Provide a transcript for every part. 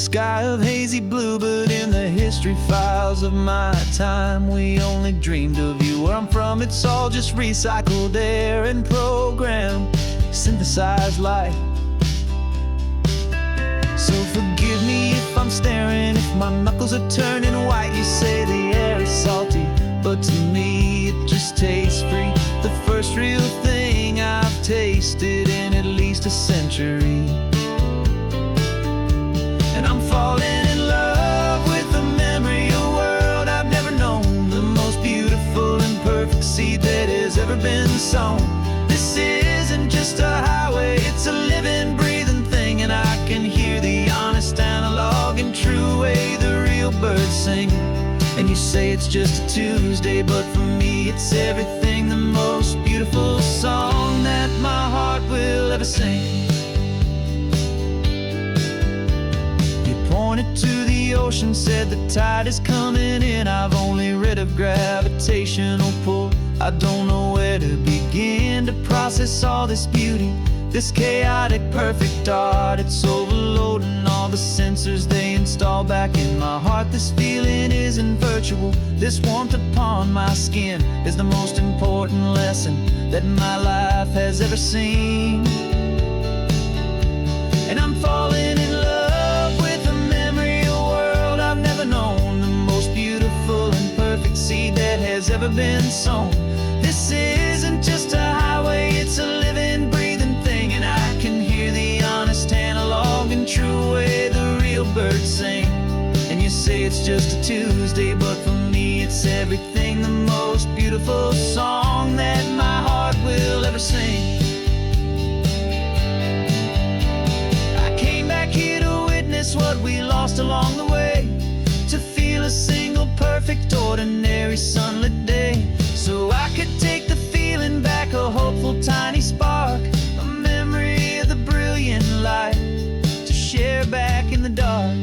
sky of hazy blue, but in the history files of my time, we only dreamed of you. Where I'm from, it's all just recycled air and programmed, synthesized light. So forgive me if I'm staring, if my knuckles are turning white. You say the air is salty, but to me it just tastes free. The first real thing I've tasted in at least a century. And I'm falling in love with the memory of a world I've never known, the most beautiful and perfect seed that has ever been sown. This isn't just a highway, it's a living, breathing thing, and I can hear the honest, analog, and true way the real birds sing. And you say it's just a Tuesday, but for me it's everything, the most beautiful song that my heart will ever sing. Pointed to the ocean, said the tide is coming in. I've only read of gravitational pull. I don't know where to begin to process all this beauty, this chaotic perfect art. It's overloading all the sensors they install back in my heart. This feeling isn't virtual, this warmth upon my skin is the most important lesson that my life has ever seen. And I'm falling in love with a memory of a world I've never known, the most beautiful and perfect seed that has ever been sown. This isn't just a highway, it's a living, breathing thing, and I can hear the honest, analog, and true way the real birds sing. And you say it's just a Tuesday, but for me it's everything, the most beautiful song that my heart will ever sing. What we lost along the way, to feel a single perfect ordinary sunlit day, so I could take the feeling back, a hopeful tiny spark, a memory of the brilliant light to share back in the dark.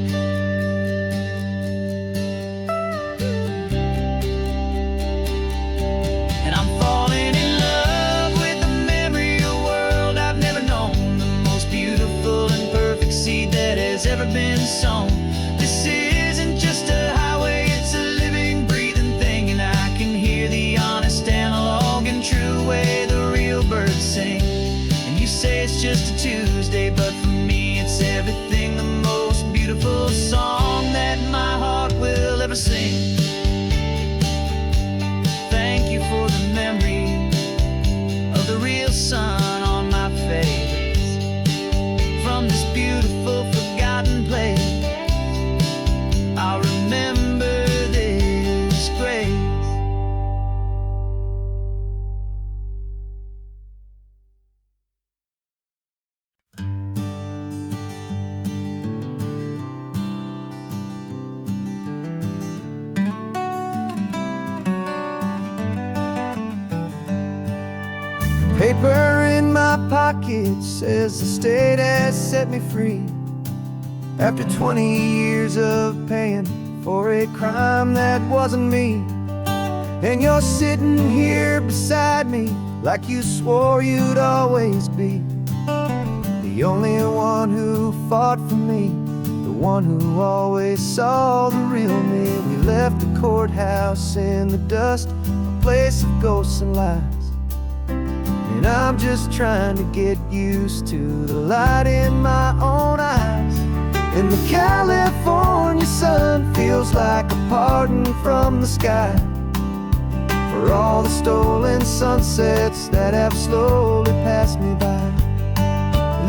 And I'm falling in love with the memory of a world I've never known, the most beautiful and perfect seed that has ever been sown. This isn't just a highway, it's a living, breathing thing, and I can hear the honest, analog, and true way the real birds sing. And you say it's just a Tuesday, but for me it's everything, the most beautiful song that my heart will ever sing. Thank you for the memory of the real sun on my face, from this beautiful forgotten place. I'll remember this grace. Paper in my pocket says the state has set me free, after 20 years of paying for a crime that wasn't me. And you're sitting here beside me like you swore you'd always be, the only one who fought for me, the one who always saw the real me. We left the courthouse in the dust, a place of ghosts and lies, and I'm just trying to get used to the light in my own eyes. And the California sun feels like a pardon from the sky for all the stolen sunsets that have slowly passed me by.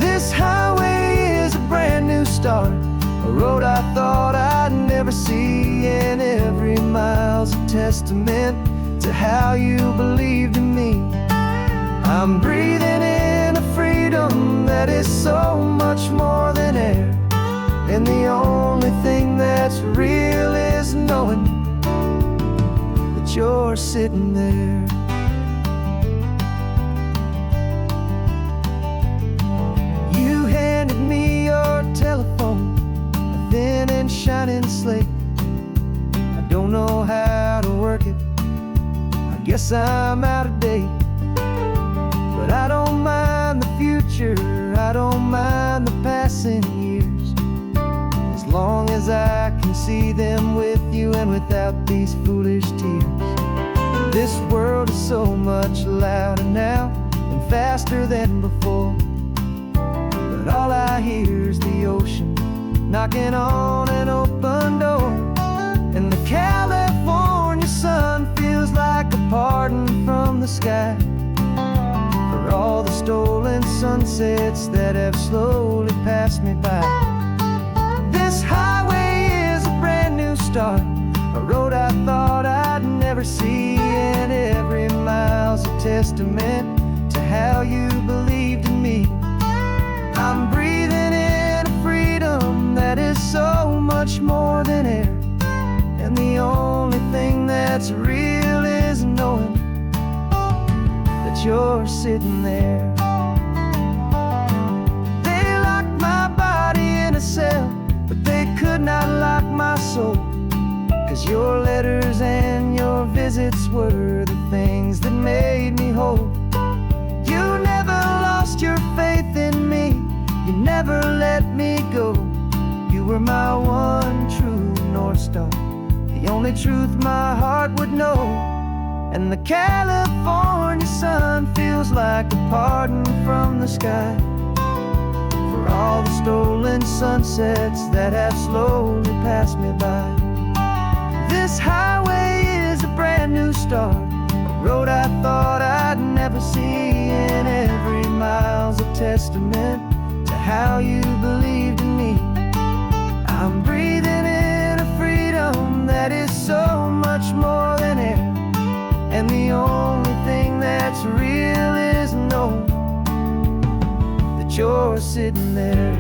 This highway is a brand new start, a road I thought I'd never see, and every mile's a testament to how you believed in me. I'm breathing in a freedom that is so much more than air, and the only thing that's real is knowing that you're sitting there. You handed me your telephone, a thin and shining slate. I don't know how to work it, I guess I'm out of date. But I don't mind the future, I don't mind the passing years, as long as I can see them with you and without these foolish tears. This world is so much louder now and faster than before, but all I hear is the ocean knocking on an open door. And the California sun feels like a pardon from the sky for all the stolen sunsets that have slowly passed me by. This highway is a brand new start, a road I thought I'd never see, and every mile's a testament to how you believed in me. I'm breathing in a freedom that is so much more than air, and the only thing that's real is knowing that you're sitting there. They locked my body in a cell, but they could not lock my soul, 'cause your letters and your visits were the things that made me whole. You never lost your faith in me, you never let me go. You were my one true North Star, the only truth my heart would know. And the California sun feels like a pardon from the sky for all the stolen sunsets that have slowly passed me by. This highway is a brand new start, a road I thought I'd never see, and every mile's a testament to how you believed in me. I'm breathing in a freedom that is so much more than air, and the only thing that's real is knowing that you're sitting there.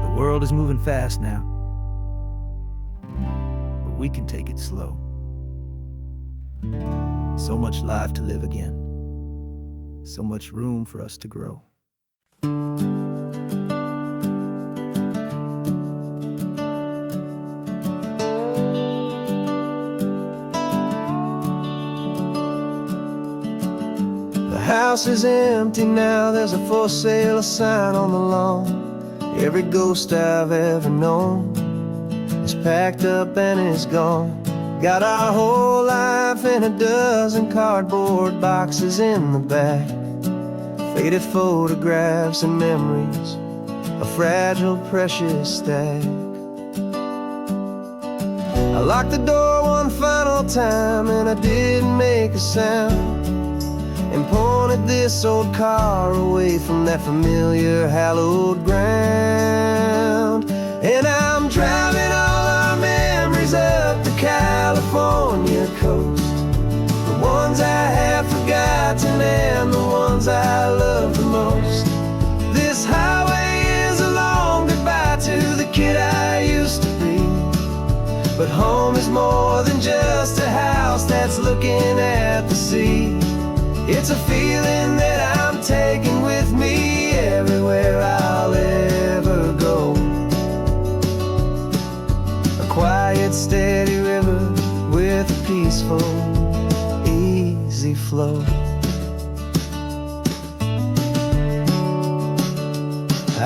The world is moving fast now, but we can take it slow. So much life to live again, so much room for us to grow. The house is empty now, there's a for sale sign on the lawn. Every ghost I've ever known is packed up and is gone. Got our whole life in a dozen cardboard boxes in the back, faded photographs and memories, a fragile, precious stack. I locked the door one final time and I didn't make a sound, and pointed this old car away from that familiar hallowed ground. And I'm driving all our memories up the California coast, the ones I have forgotten and the ones I love the most. This highway is a long goodbye to the kid I used to be, but home is more than just a house that's looking at the sea. It's a feeling that I'm taking with me everywhere I'll ever go. A quiet, steady river with a peaceful, easy flow.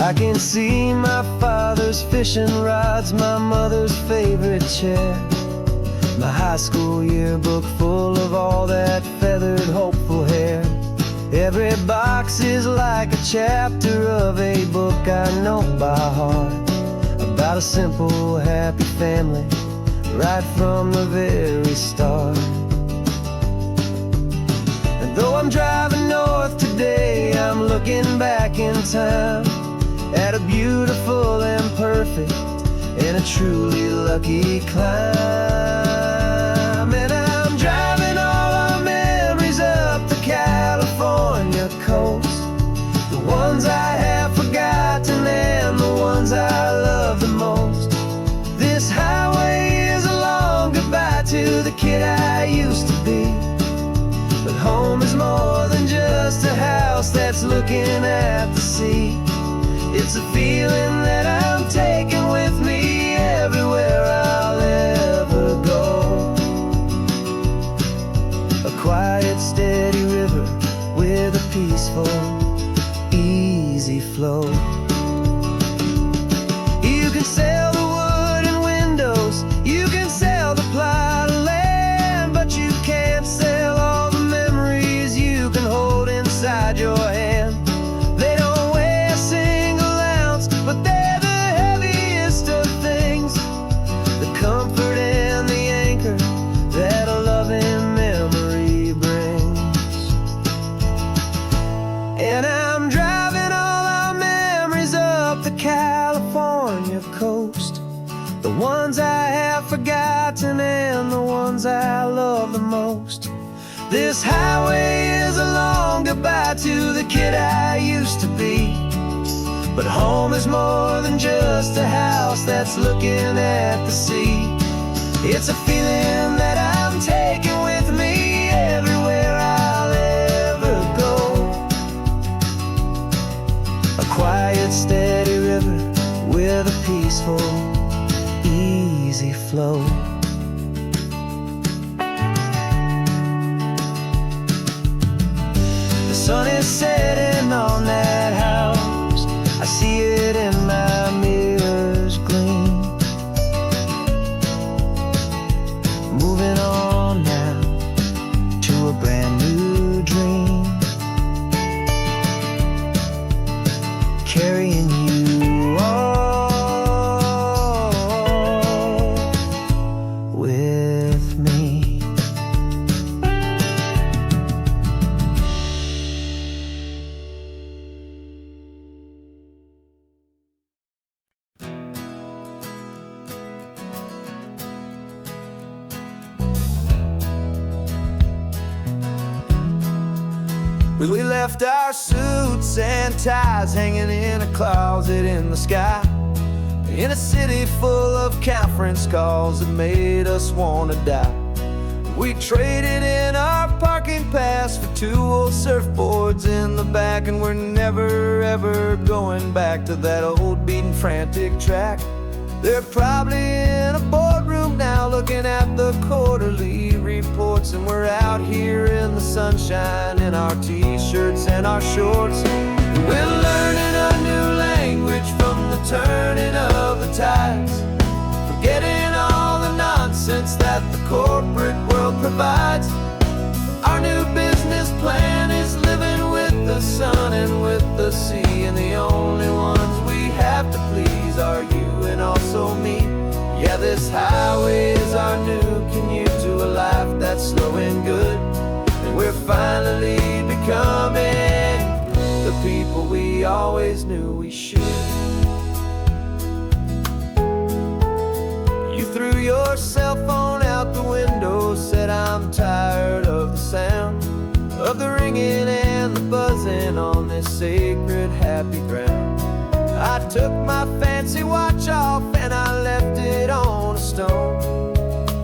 I can see my father's fishing rods, my mother's favorite chair, my high school yearbook full of all that feathered, hopeful hair. Every box is like a chapter of a book I know by heart, about a simple, happy family right from the very start. And though I'm driving north today, I'm looking back in time at a beautiful and perfect and a truly lucky climb. And I'm driving all our memories up the California coast, the ones I have forgotten and the ones I love the most. This highway is a long goodbye to the kid I used to be, but home is more than just a house that's looking at the sea. It's a feeling that I'm taking with me everywhere I'll ever go. A quiet, steady river with a peaceful, of coast, the ones I have forgotten and the ones I love the most. This highway is a long goodbye to the kid I used to be. But home is more than just a house that's looking at the sea. It's a feeling that I'm taking with me everywhere I'll ever go. A quiet, steady river with a peaceful, easy flow. The sun is setting on that house, I see it in my mirror's gleam. Moving on now to a brand new dream, carrying you all with me. We left our suits and ties hanging in a closet in the sky, in a city full of conference calls that made us wanna die. We traded in our parking pass for 2 old surfboards in the back, and we're never ever going back to that old beaten frantic track. They're probably in a boardroom now looking at the quarterly reports, and we're out here in the sunshine in our t-shirts and our shorts. We're learning a new language from the turning of the tides, forgetting all the nonsense that the corporate world provides. Our new business plan is living with the sun and with the sea, and the only ones we have to please are you and also me. Yeah, this highway is our new commute to a life that's slow and good, and we're finally becoming the people we always knew we should. You threw your cell phone out the window, said I'm tired of the sound of the ringing and the buzzing on this sacred happy ground. I took my fancy watch off and I left it on a stone.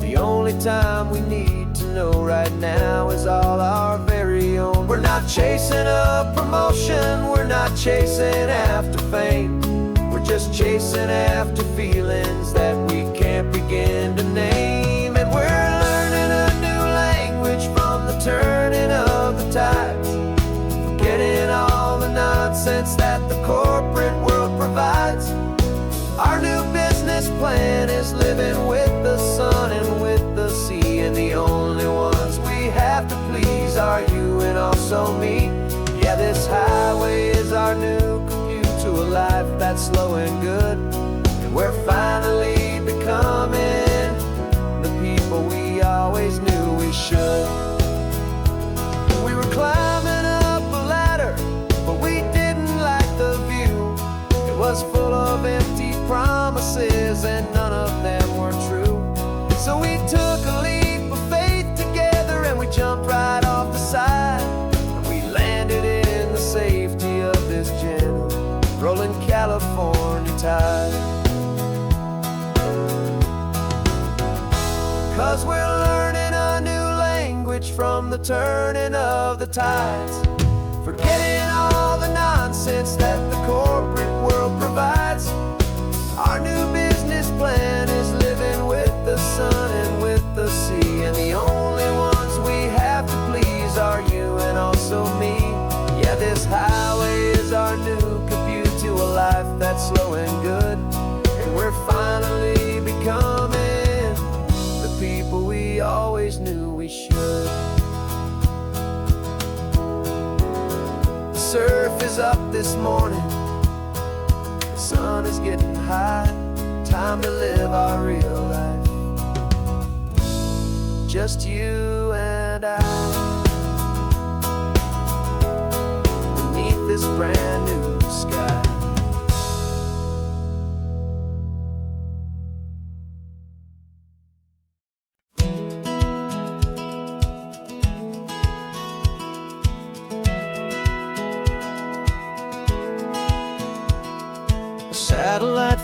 The only time we need to know right now is all our very own. We're not chasing a promotion, we're not chasing after fame, we're just chasing after feelings that we can't begin to name. And we're learning a new language from the turning of the tides, forgetting all the nonsense that the corporate world provides. Our new business plan is living with the sun and with the sea, and the only ones we have to please are you and also me. Yeah, this highway is our new commute to a life that's slow and good, and we're finally becoming the people we always knew we should. We were climbing up a ladder, but we didn't like the view. It was full of empty promises and none of them were true. So we took a leap of faith together and we jumped right off the side, and we landed in the safety of this gentle rolling California tide. 'Cause we're learning a new language from the turning of the tides, forgetting all the nonsense that the corporate world provides. Our new business plan is living with the sun and with the sea, and the only ones we have to please are you and also me. Yeah, this highway is our new commute to a life that's slow and good, and we're finally becoming the people we always knew we should. The surf is up this morning, the sun is getting high, time to live our real life, just you and I, beneath. 'Cause we're learning a new language from the turning of the tides, forgetting all the nonsense that the corporate world provides. Our new business plan is living with the sun and with the sea, and the only ones we have to please are you and also me. Yeah, this highway is our new commute to a life that's slow and good, and we're finally becoming the people we always knew we should. The surf is up this morning, the sun is getting high, time to live our real life, just you and I, beneath this brand new sky.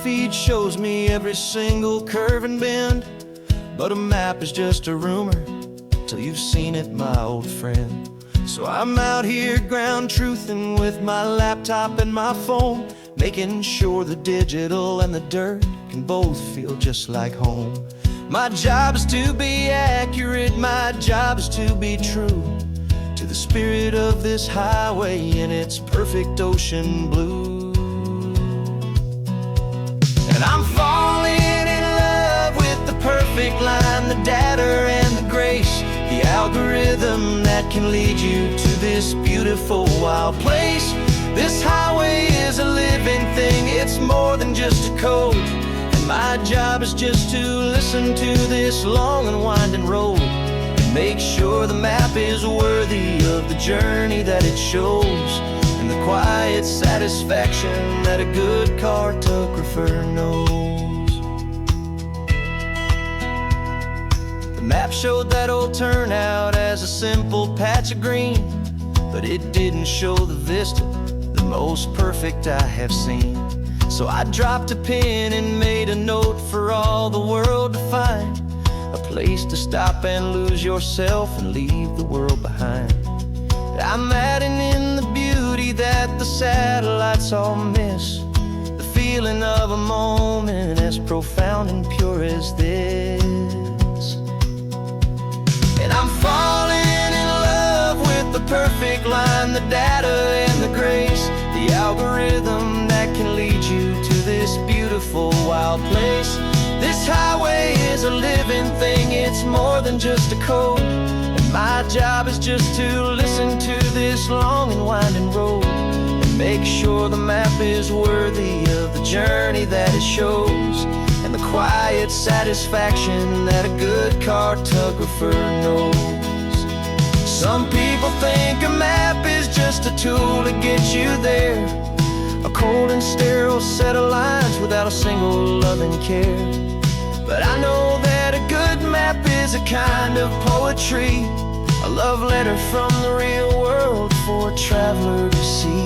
feed shows me every single curve and bend, but a map is just a rumor till you've seen it, my old friend. So I'm out here ground truthing with my laptop and my phone, making sure the digital and the dirt can both feel just like home. My job is to be accurate, my job is to be true to the spirit of this highway in its perfect ocean blue. And I'm falling in love with the perfect line, the data and the grace, the algorithm that can lead you to this beautiful wild place. This highway is a living thing, it's more than just a code. And my job is just to listen to this long and winding road and make sure the map is worthy of the journey that it shows, and the quiet satisfaction that a good cartographer knows. The map showed that old turnout as a simple patch of green, but it didn't show the vista, the most perfect I have seen. So I dropped a pin and made a note for all the world to find, a place to stop and lose yourself and leave the world behind. I'm adding in the beauty that the satellites all miss, the feeling of a moment as profound and pure as this. And I'm falling in love with the perfect line, the data and the grace, the algorithm that can lead you to this beautiful wild place. This highway is a living thing, it's more than just a code. And my job is just to listen to this long and winding road and make sure the map is worthy of the journey that it shows, and the quiet satisfaction that a good cartographer knows. Some people think a map is just a tool to get you there, a cold and sterile set of lines without a single loving care. But I know that a good map is a kind of poetry, a love letter from the real world for a traveler to see.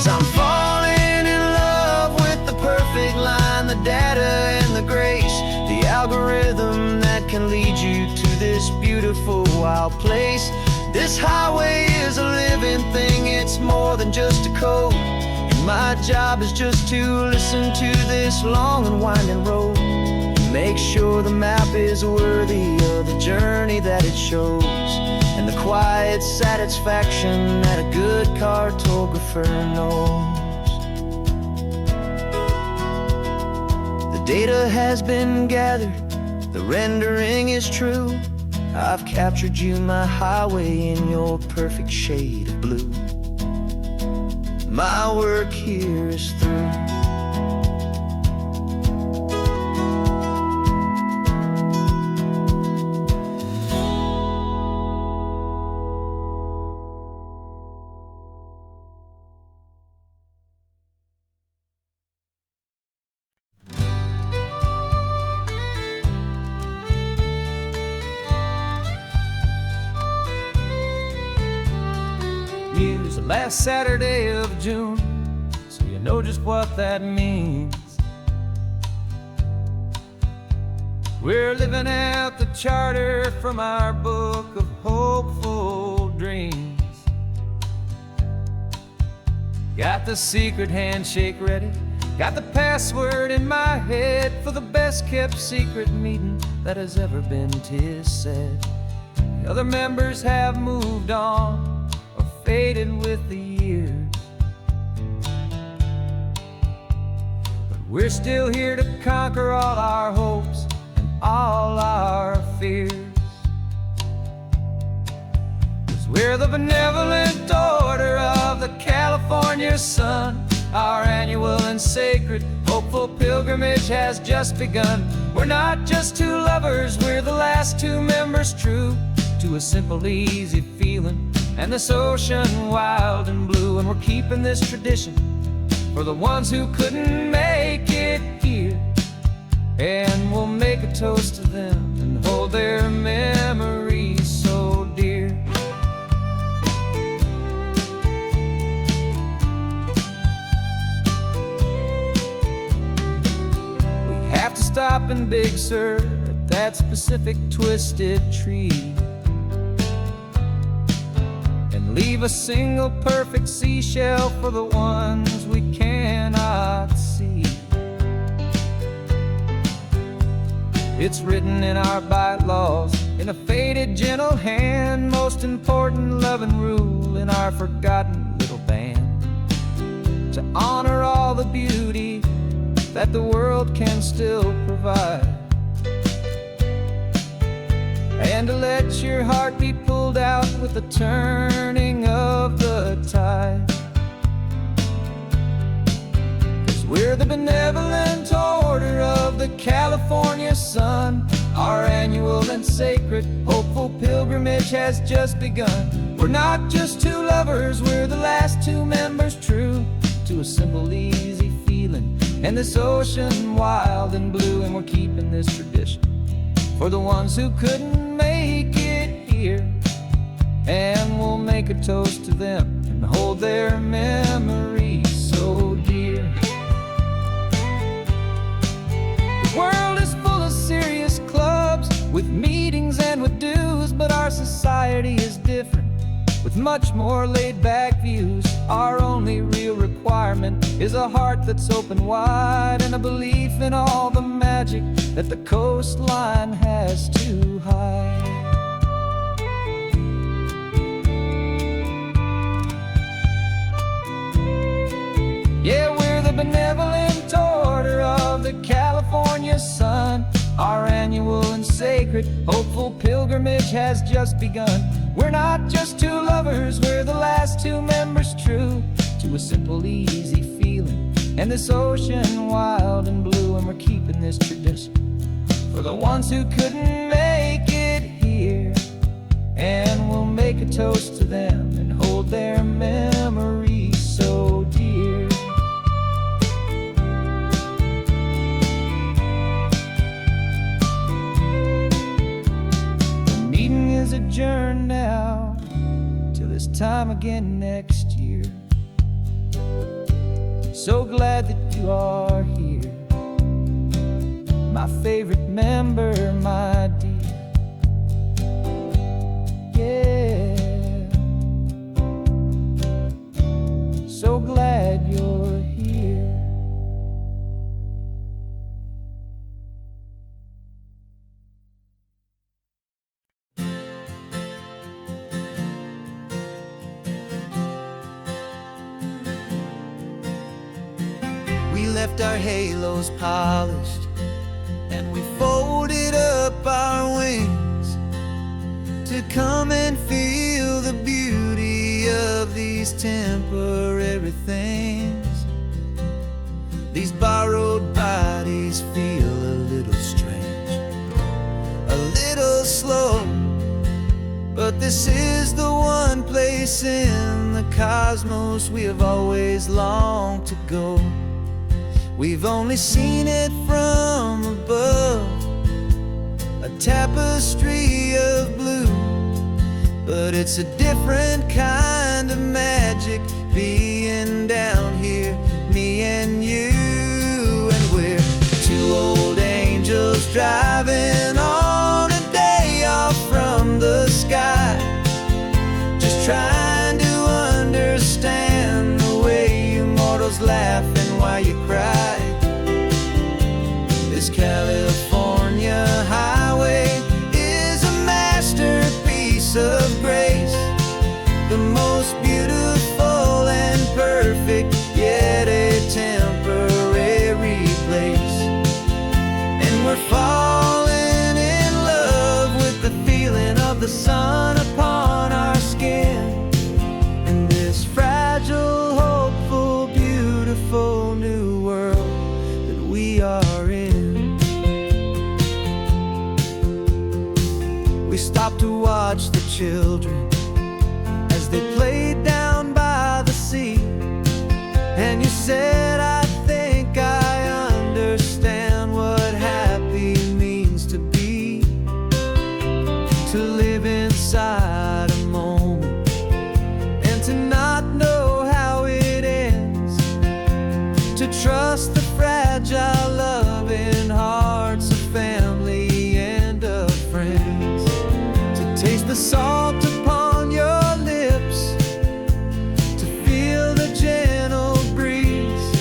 I'm falling in love with the perfect line, the data and the grace, the algorithm that can lead you to this beautiful wild place. This highway is a living thing, it's more than just a code. And my job is just to listen to this long and winding road and make sure the map is worthy of the journey that it shows, and the quiet satisfaction that a good cartographer knows. The data has been gathered, the rendering is true. I've captured you, my highway, in your perfect shade of blue. My work here is through. Use the last Saturday of June, so you know just what that means. We're living out the charter from our book of hopeful dreams. Got the secret handshake ready, got the password in my head for the best kept secret meeting that has ever been, 'tis said. The other members have moved on, faded with the years, but we're still here to conquer all our hopes and all our fears. 'Cause we're the benevolent order of the California sun, Our annual and sacred, hopeful pilgrimage has just begun. We're not just two lovers, we're the last two members true to a simple, easy feeling, and this ocean wild and blue. And we're keeping this tradition for the ones who couldn't make it here, and we'll make a toast to them and hold their memories so dear. We have to stop in Big Sur at that specific twisted tree and leave a single perfect seashell for the ones we cannot see. It's written in our bylaws, in a faded gentle hand, most important love and rule in our forgotten little band, to honor all the beauty that the world can still provide, and to let your heart be pulled out with the turning of the tide. 'Cause we're the benevolent order of the California sun. Our annual and sacred, hopeful pilgrimage has just begun. We're not just two lovers, we're the last two members true to a simple, easy feeling, and this ocean wild and blue. And we're keeping this tradition for the ones who couldn't make it here, and we'll make a toast to them and hold their memories so dear. The world is full of serious clubs with meetings and with dues, but our society is different with much more laid-back views. Our only real requirement is a heart that's open wide, and a belief in all the magic that the coastline has to hide. Yeah, we're the benevolent order of the California sun. Our annual and sacred, hopeful pilgrimage has just begun. We're not just two lovers, we're the last two members true to a simple, easy feeling, and this ocean wild and blue. And we're keeping this tradition for the ones who couldn't make it here, and we'll make a toast to them and hold their memories so dear. The meeting is adjourned now till this time again next year. So glad that you are here, my favorite member, my dear. Yeah, so glad you're here. We left our halos polished, and we folded up our wings to come and feel the beauty of these temporary things. These borrowed bodies feel a little strange, a little slow, but this is the one place in the cosmos we have always longed to go. We've only seen it from above, a tapestry of blue, but it's a different kind of magic being down here, me and you. And we're two old angels driving on a day off from the sky, just trying to understand the way you mortals laugh and why you cry. This California highway is a masterpiece of grace, the most beautiful and perfect, yet a temporary place. And we're falling in love with the feeling of the sun upon our skin, and this fragile, hopeful, beautiful children as they played down by the sea. And you said, I think I understand what happy means to be, to live inside a moment and to not know how it ends, to trust the fragile loving hearts of family and of friends, to taste the salt upon your lips, to feel the gentle breeze,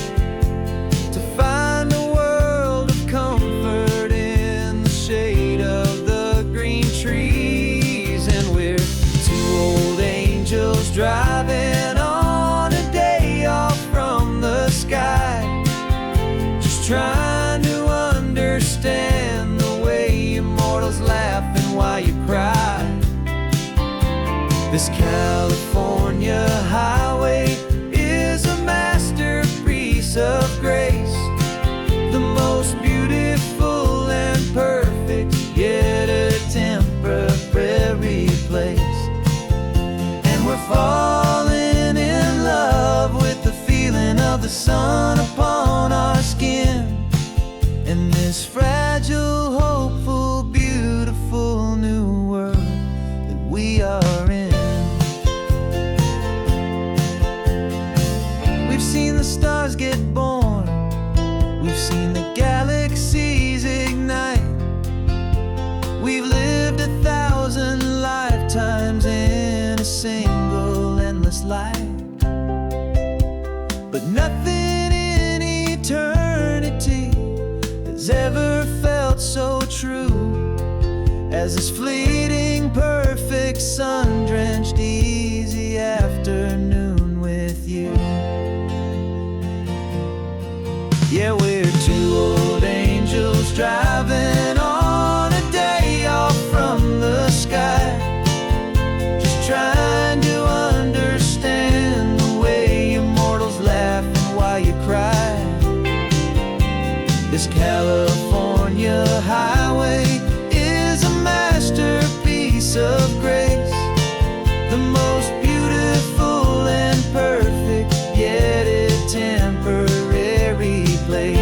to find a world of comfort in the shade of the green trees. And we're two old angels driving on a day off from the sky, just trying to understand the way immortals laugh and why you cry. This California highway is a masterpiece of grace, the most beautiful and perfect, yet a temporary place. And we're falling in love with the feeling of the sun upon our skin, in this fragile, hopeful, beautiful new world that we are in. We've seen the stars get born, we've seen the galaxies ignite, we've lived 1,000 lifetimes in a single endless life. But nothing in eternity has ever felt so true as this fleeting, perfect, sun-drenched, easy afternoon with you. Yeah, we're two old angels driving on a day off from the sky, just trying to understand the way immortals laugh and why you cry. This California highway is a masterpiece of grace, the most beautiful and perfect, yet a temporary place.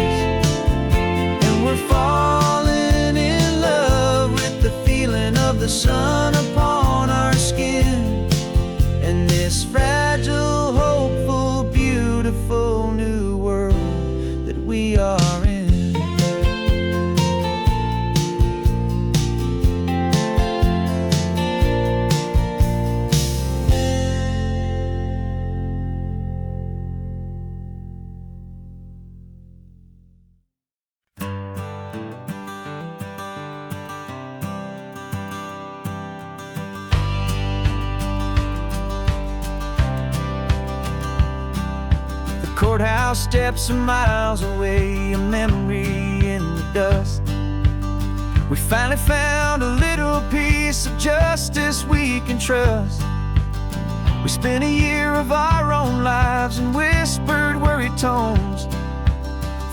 And we're falling in love with the feeling of the sun upon our skin, and this fragile, hopeful, beautiful new world that we are in. Courthouse steps are miles away, a memory in the dust. We finally found a little piece of justice we can trust. We spent a year of our own lives in whispered, worried tones,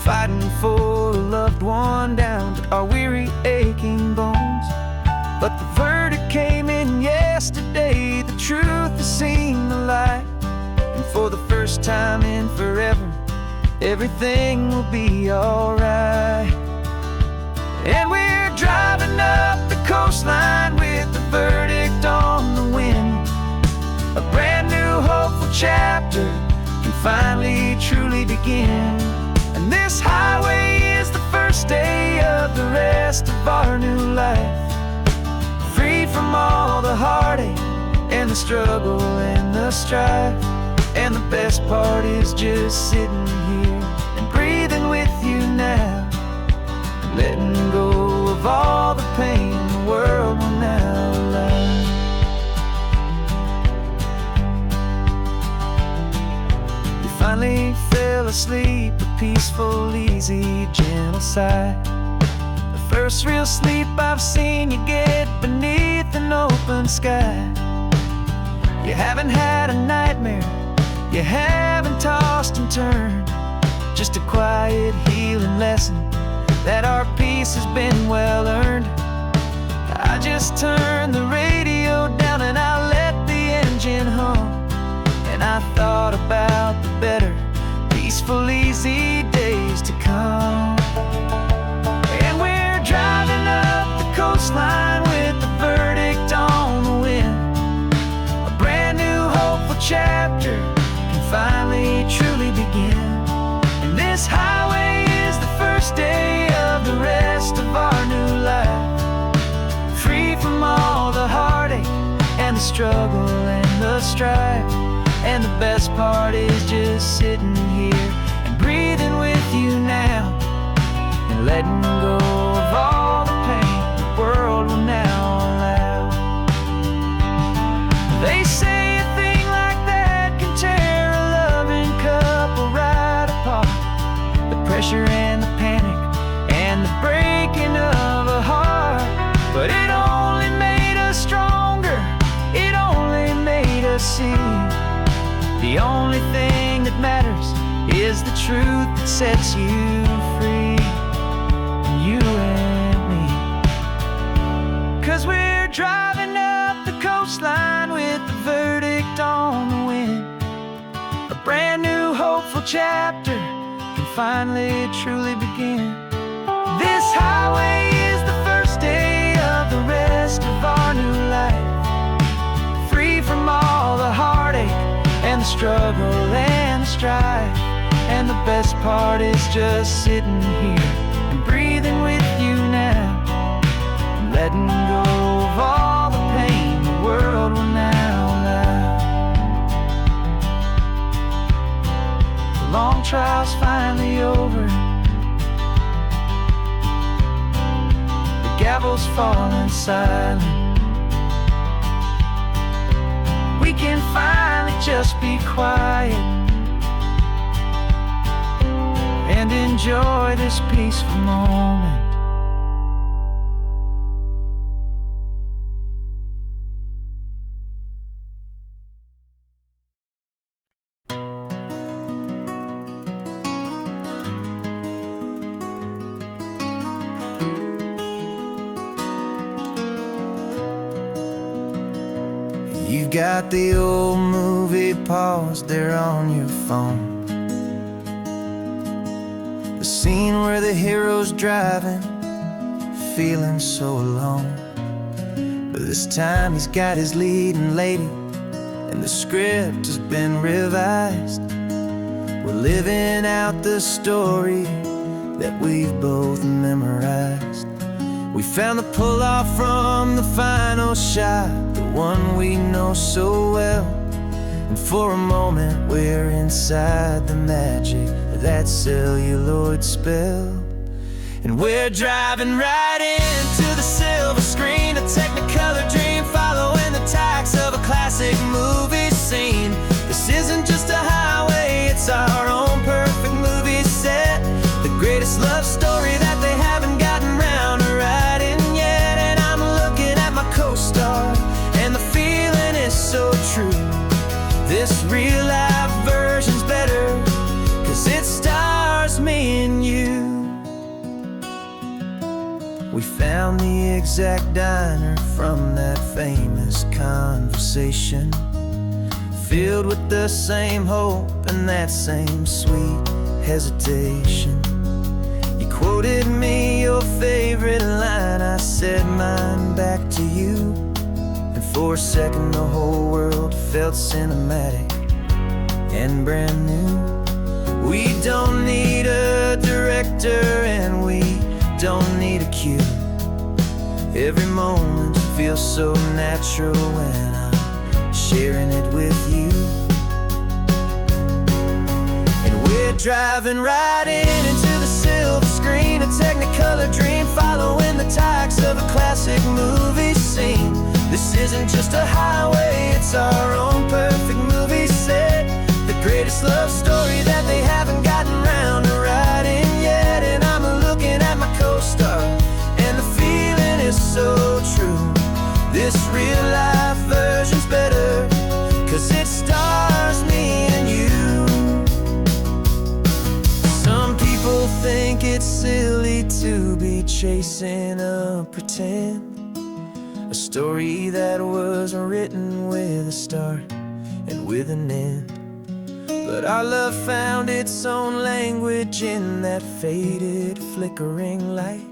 fighting for a loved one down to our weary, aching bones. But the verdict came in yesterday, the truth has seen the light. And for the first time in forever, everything will be alright. And we're driving up the coastline with the verdict on the wind. A brand new hopeful chapter can finally truly begin. And this highway is the first day of the rest of our new life, freed from all the heartache and the struggle and the strife. And the best part is just sitting here and breathing with you now, letting go of all the pain the world will now allow. You finally fell asleep, a peaceful, easy, gentle sigh. The first real sleep I've seen you get beneath an open sky. You haven't had a nightmare, you haven't tossed and turned, just a quiet healing lesson that our peace has been well earned. I just turned the radio down and chapter can finally truly begin. And this highway is the first day of the rest of our new life, free from all the heartache and the struggle and the strife. And the best part is just sitting here and breathing with you now, and letting go of all the pain the world will now allow. They say a thing like that can tear a loving couple right apart. The pressure and the panic and the breaking of a heart. But it only made us stronger, it only made us see the only thing that matters is the truth that sets you free, you and me. 'Cause we're driving up the coastline with the verdict on the wind. A brand new hopeful chapter can finally truly begin. This highway is the first day of the rest of our new life, free from all the heartache and the struggle and the strife. And the best part is just sitting here and breathing with you now, and letting go of all the pain the world will now allow. The long trial's finally over, the gavel's falling silent. We can finally just be quiet and enjoy this peaceful moment. You've got the old movie paused there on your phone, the scene where the hero's driving, feeling so alone. But this time he's got his leading lady, and the script has been revised. We're living out the story that we've both memorized. We found the pull-off from the final shot, the one we know so well. And for a moment we're inside the magic of that celluloid spell. And we're driving right into the silver screen, a Technicolor dream, following the tacks of a classic movie scene. This isn't just a highway, it's our own perfect movie set, the greatest love story that they haven't gotten round to writing yet. And I'm looking at my co-star, and the feeling is so true. This real-life version's better, 'cause it stars me and you. We found the exact diner from that famous conversation, filled with the same hope and that same sweet hesitation. You quoted me your favorite line, I said mine back to you. And for a second the whole world felt cinematic and brand new. We don't need a director and we don't need a cue. Every moment feels so natural when I'm sharing it with you. And we're driving right into the silver screen, a Technicolor dream, following the tacks of a classic movie scene. This isn't just a highway, it's our own perfect movie set, the greatest love story that they haven't gotten round to writing yet. And I'm looking at my co-star, and the feeling is so true. This real-life version's better, 'cause it stars me and you. Some people think it's silly to be chasing a pretend, a story that was written with a start and with an end. But our love found its own language in that faded, flickering light,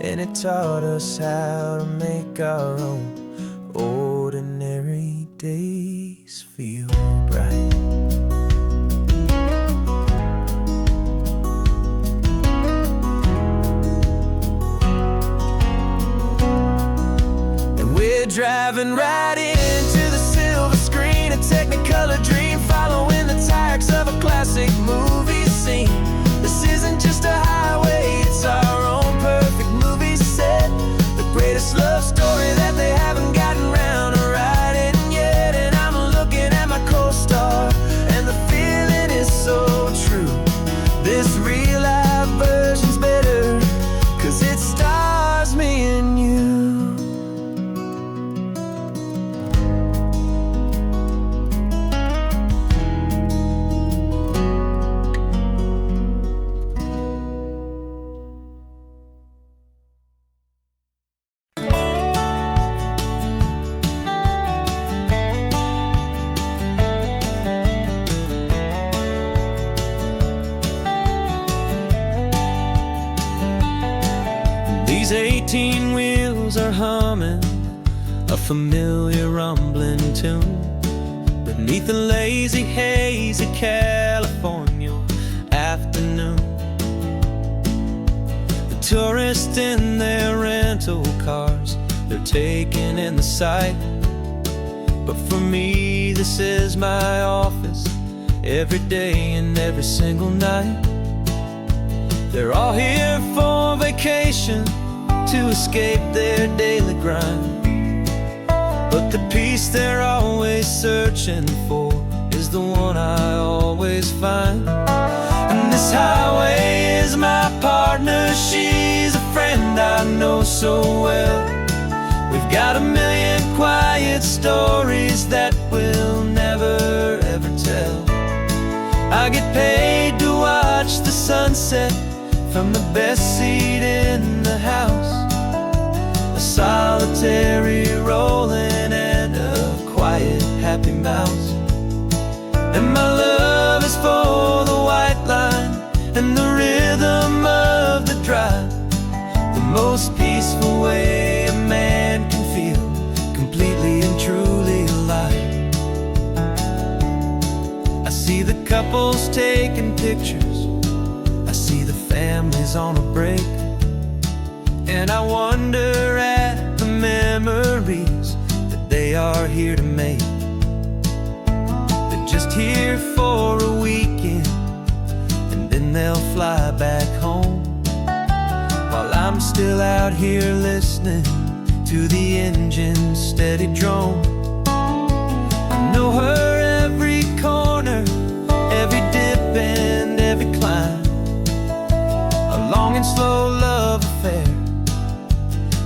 and it taught us how to make our own ordinary days feel His 18 wheels are humming a familiar rumbling tune beneath the lazy haze of California afternoon. The tourists in their rental cars, they're taking in the sight. But for me, this is my office, every day and every single night. They're all here for vacation, to escape their daily grind. But the peace they're always searching for is the one I always find. And this highway is my partner, she's a friend I know so well. We've got a million quiet stories that we'll never ever tell. I get paid to watch the sunset from the best seat in the house. A solitary rolling and a quiet happy mouse. And my love is for the white line and the rhythm of the drive. The most peaceful way a man can feel completely and truly alive. I see the couples taking pictures, I see the families on a break, and I wonder at the memories that they are here to make. They're just here for a weekend, and then they'll fly back home, while I'm still out here listening to the engine's steady drone. I know her every corner, every dip and every climb. A long and slow love affair,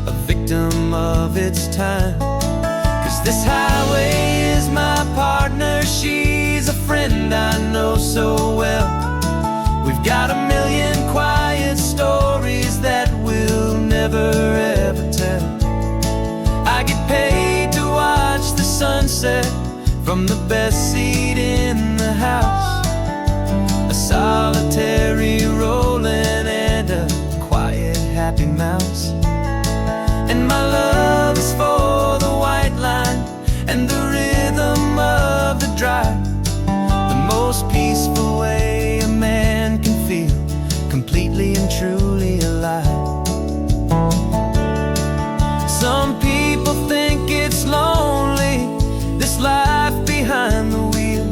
a victim of its time. 'Cause this highway is my partner, she's a friend I know so well. We've got a million quiet stories that we'll never ever tell. I get paid to watch the sunset from the best seat in the house. A solitary rolling and a quiet happy mouse. And my love is for the white line and the rhythm of the drive. The most peaceful way a man can feel completely and truly alive. Some people think it's lonely, this life behind the wheel,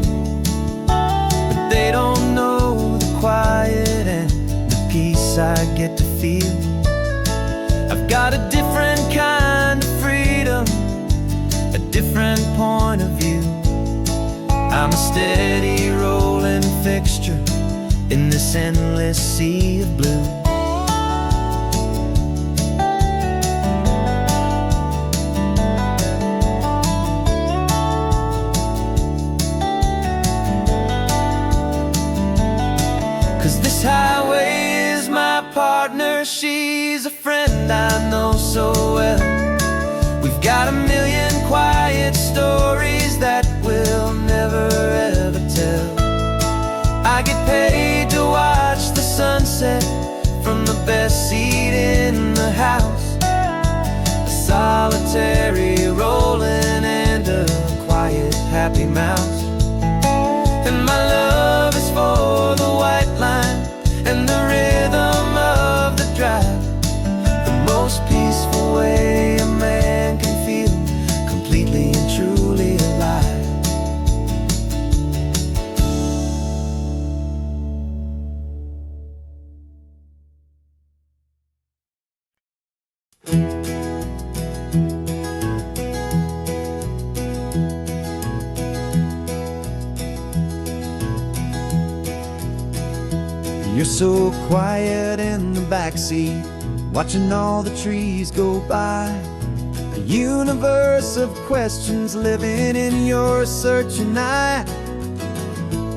but they don't know the quiet and the peace I get to feel. I've got a different kind of freedom, a different point of view. I'm a steady rolling fixture in this endless sea of blue. This highway is my partner, she's a friend I know so well. We've got a million quiet stories that we'll never ever tell. I get paid to watch the sunset from the best seat in the house. A solitary rolling and a quiet happy mouse. And my love is for the white line and the rhythm of the drive. The most peaceful way a man can feel completely and truly alive. You're so quiet in the backseat, watching all the trees go by. A universe of questions living in your searching eye.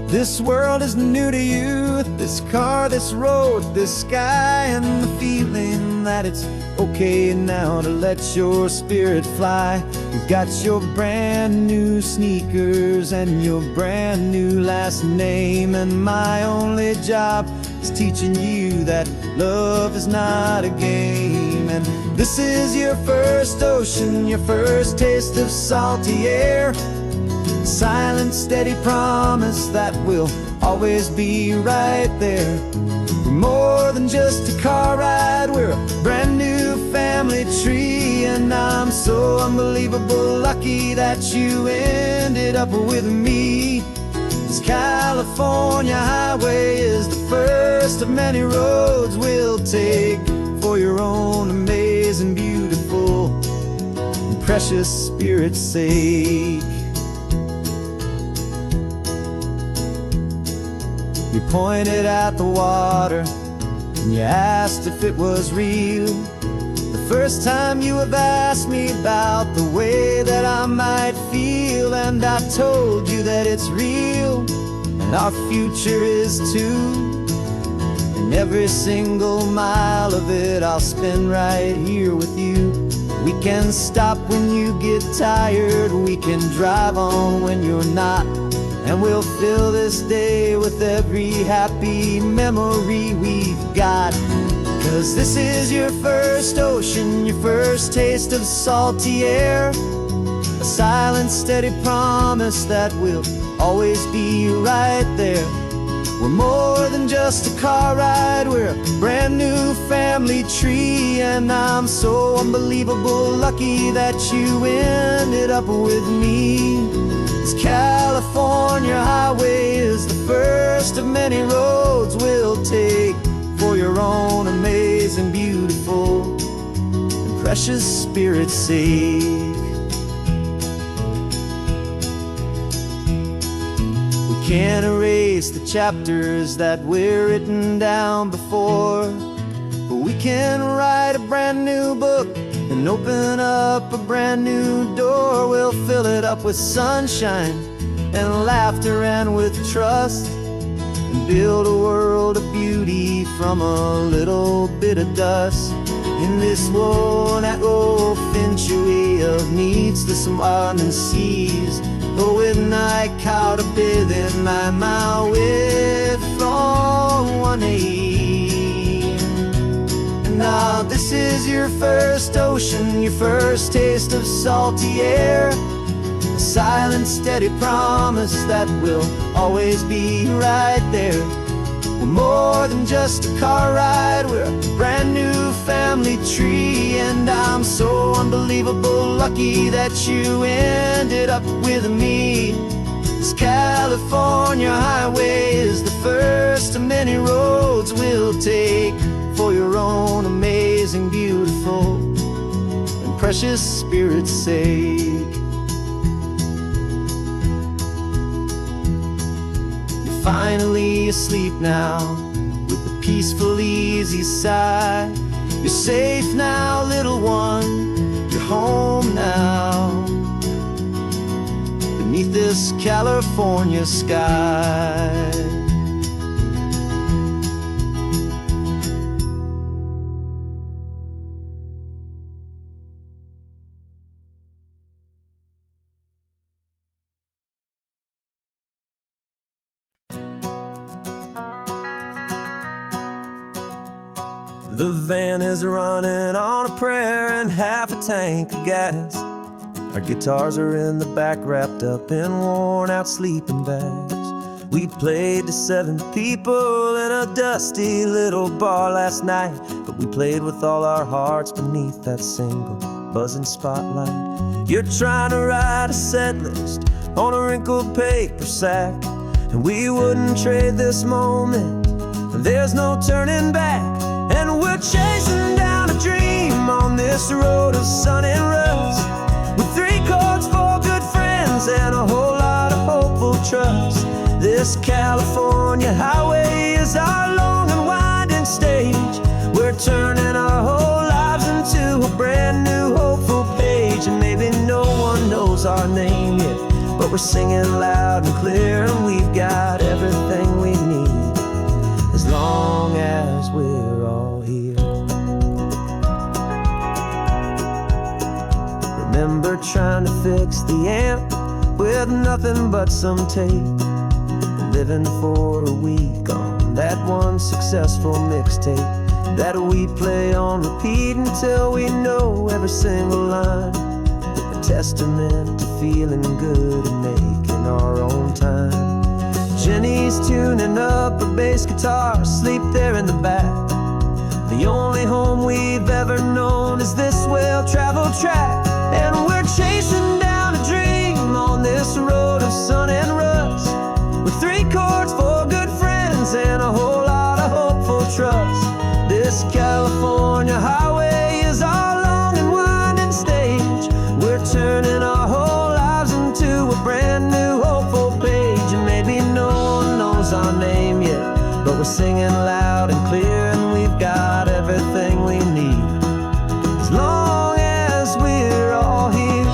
This world is new to you, this car, this road, this sky, and the feeling that it's okay now to let your spirit fly. You've got your brand new sneakers and your brand new last name, and my only job is teaching you that love is not a game. And this is your first ocean, your first taste of salty air. Silent, steady promise that we'll always be right there. We're more than just a car ride, we're a brand new family tree. And I'm so unbelievable lucky that you ended up with me. This California highway is the first of many roads we'll take for your own amazing, beautiful, and precious spirit's sake. You pointed at the water and you asked if it was real. The first time you have asked me about the way that I might feel, and I told you that it's real and our future is too. And every single mile of it I'll spend right here with you. We can stop when you get tired, we can drive on when you're not, and we'll fill this day with every happy memory we've got. 'Cause this is your first ocean, your first taste of salty air. A silent, steady promise that we'll always be right there. We're more than just a car ride, we're a brand new family tree. And I'm so unbelievable lucky that you ended up with me. This California highway is the first of many roads we'll take for your own amazing, beautiful, and precious spirit's sake. We can't erase the chapters that we're written down before, but we can write a brand new book and open up a brand new door. We'll fill it up with sunshine and laughter and with trust, and build a world of beauty from a little bit of dust. In this world that finchuí of needs the sumwanan seas, though with night caught a bit in my mouth with from one aim. And now this is your first ocean, your first taste of salty air. A silent, steady promise that we'll always be right there. We're more than just a car ride, we're a brand new family tree. And I'm so unbelievable lucky that you ended up with me. This California highway is the first of many roads we'll take for your own amazing, beautiful, and precious spirit's sake. Finally asleep now with a peaceful, easy sigh. You're safe now, little one, you're home now, beneath this California sky. The van is running on a prayer and half a tank of gas. Our guitars are in the back, wrapped up in worn out sleeping bags. We played to 7 people in a dusty little bar last night, but we played with all our hearts beneath that single buzzing spotlight. You're trying to write a set list on a wrinkled paper sack, and we wouldn't trade this moment. There's no turning back. And we're chasing down a dream on this road of sun and rust, with 3 chords, 4 good friends, and a whole lot of hopeful trust. This California highway is our long and winding stage. We're turning our whole lives into a brand new hopeful page. And maybe no one knows our name yet, but we're singing loud and clear, and we've got everything we need as long as we're all here. Remember trying to fix the amp with nothing but some tape, living for a week on that one successful mixtape that we play on repeat until we know every single line. A testament to feeling good and making our own time. Jenny's tuning up a bass guitar, asleep there in the back. The only home we've ever known is this well-traveled track. And we're chasing down a dream on this road of sun and rust, with 3 chords, 4 good friends, and a whole lot of hopeful trust. This California highway is our long and winding stage. We're turning our whole lives into a brand new hopeful page. And maybe no one knows our name yet, but we're singing loud and clear, and we've got everything we need, as long as we're all here.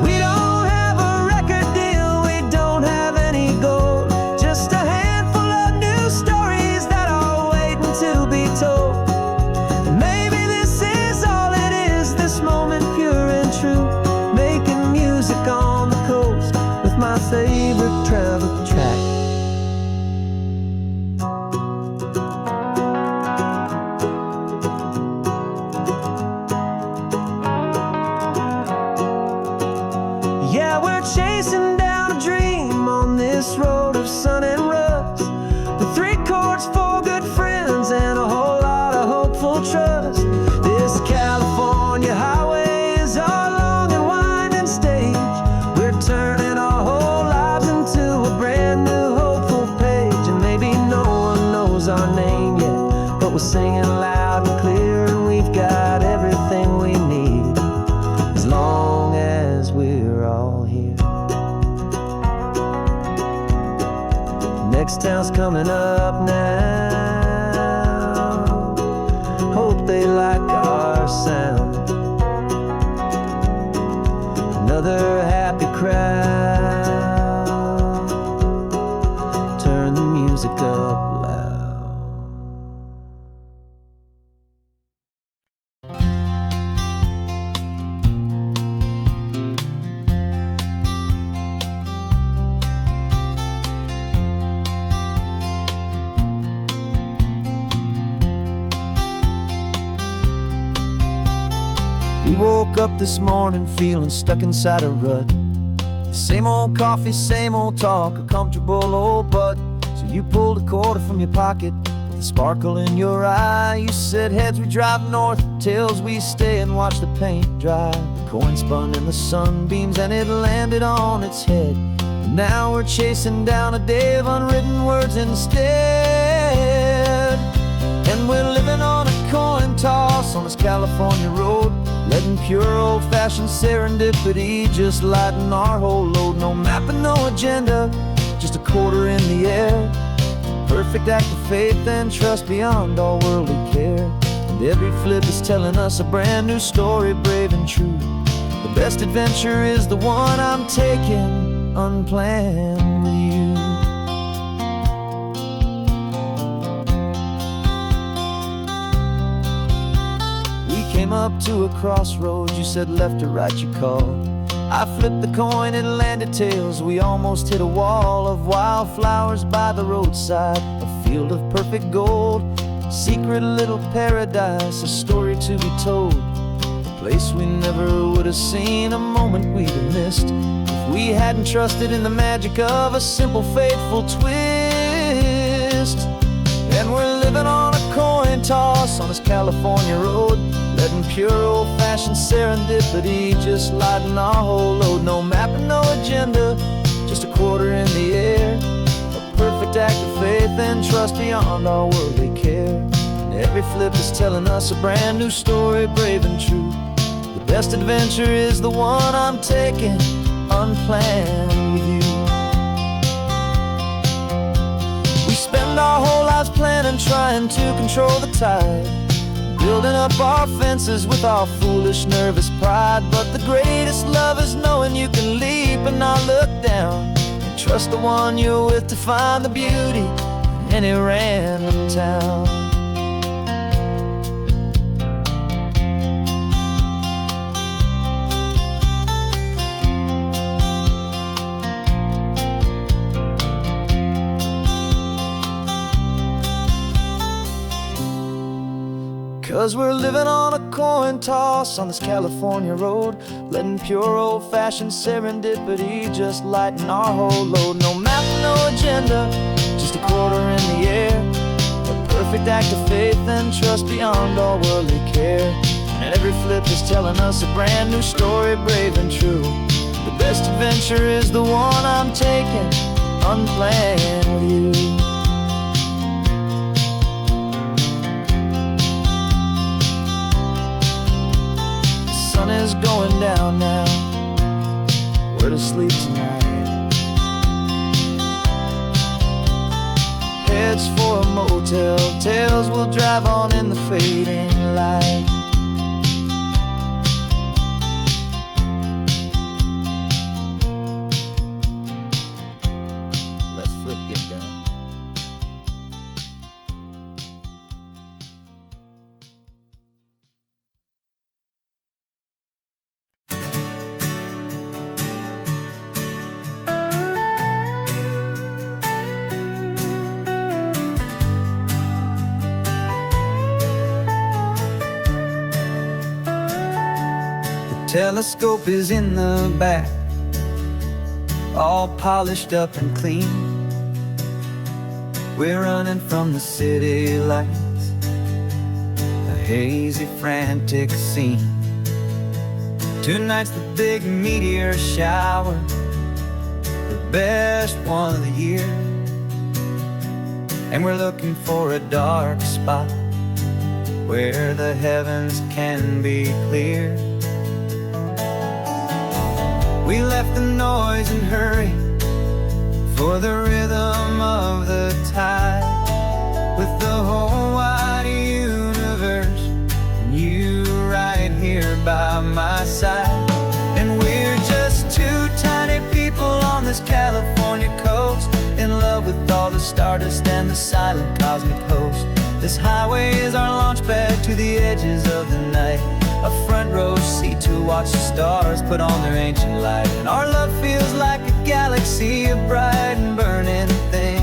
We don't have a record deal, we don't have any gold, just a handful of new stories that are waiting to be told. And maybe this is all it is, this moment pure and true, making music on the coast with my favorite travel track. Yeah, we're chasing down a dream on this road of sun and rust, with 3 chords, 4 good friends, and a whole lot of hopeful trust. This California highway is our long and winding stage. We're turning our whole lives into a brand new hopeful page. And maybe no one knows our name yet, but we're singing loud and clear, and we've got everything we need, as long as we're all here. Next town's coming up now, hope they like our sound. Another happy crowd, turn the music up loud. We woke up this morning feeling stuck inside a rut. Same old coffee, same old talk, a comfortable old butt. So you pulled a quarter from your pocket with a sparkle in your eye. You said heads we drive north, tails we stay and watch the paint dry. The coin spun in the sunbeams and it landed on its head. And now we're chasing down a day of unwritten words instead. And we're living on a coin toss on this California road, letting pure old-fashioned serendipity just lighten our whole load. No map and no agenda, just a quarter in the air. Perfect act of faith and trust beyond all worldly care. And every flip is telling us a brand new story, brave and true. The best adventure is the one I'm taking unplanned with you. Came up to a crossroads, you said left or right you called. I flipped the coin, it landed tails. We almost hit a wall of wildflowers by the roadside, a field of perfect gold, secret little paradise, a story to be told. A place we never would have seen, a moment we'd have missed if we hadn't trusted in the magic of a simple, faithful twist. And we're living on a coin toss on this California road, letting pure old-fashioned serendipity just lighten our whole load. No map and no agenda, just a quarter in the air. A perfect act of faith and trust beyond our worldly care. And every flip is telling us a brand new story, brave and true. The best adventure is the one I'm taking unplanned with you. We spend our whole lives planning, trying to control the tide, building up our fences with our foolish, nervous pride. But the greatest love is knowing you can leap and not look down, and trust the one you're with to find the beauty in any random town. 'Cause we're living on a coin toss on this California road, letting pure old-fashioned serendipity just lighten our whole load. No map, no agenda, just a quarter in the air, a perfect act of faith and trust beyond all worldly care. And every flip is telling us a brand new story, brave and true. The best adventure is the one I'm taking, unplanned with you. The sun is going down now, we're to sleep tonight. Heads for a motel, tails will drive on in the fading light. Telescope is in the back, all polished up and clean. We're running from the city lights, a hazy, frantic scene. Tonight's the big meteor shower, the best one of the year. And we're looking for a dark spot where the heavens can be clear. We left the noise and hurry for the rhythm of the tide, with the whole wide universe and you right here by my side. And we're just two tiny people on this California coast, in love with all the stardust and the silent cosmic host. This highway is our launch pad to the edges of the night, a front row seat to watch the stars put on their ancient light. And our love feels like a galaxy, a bright and burning thing,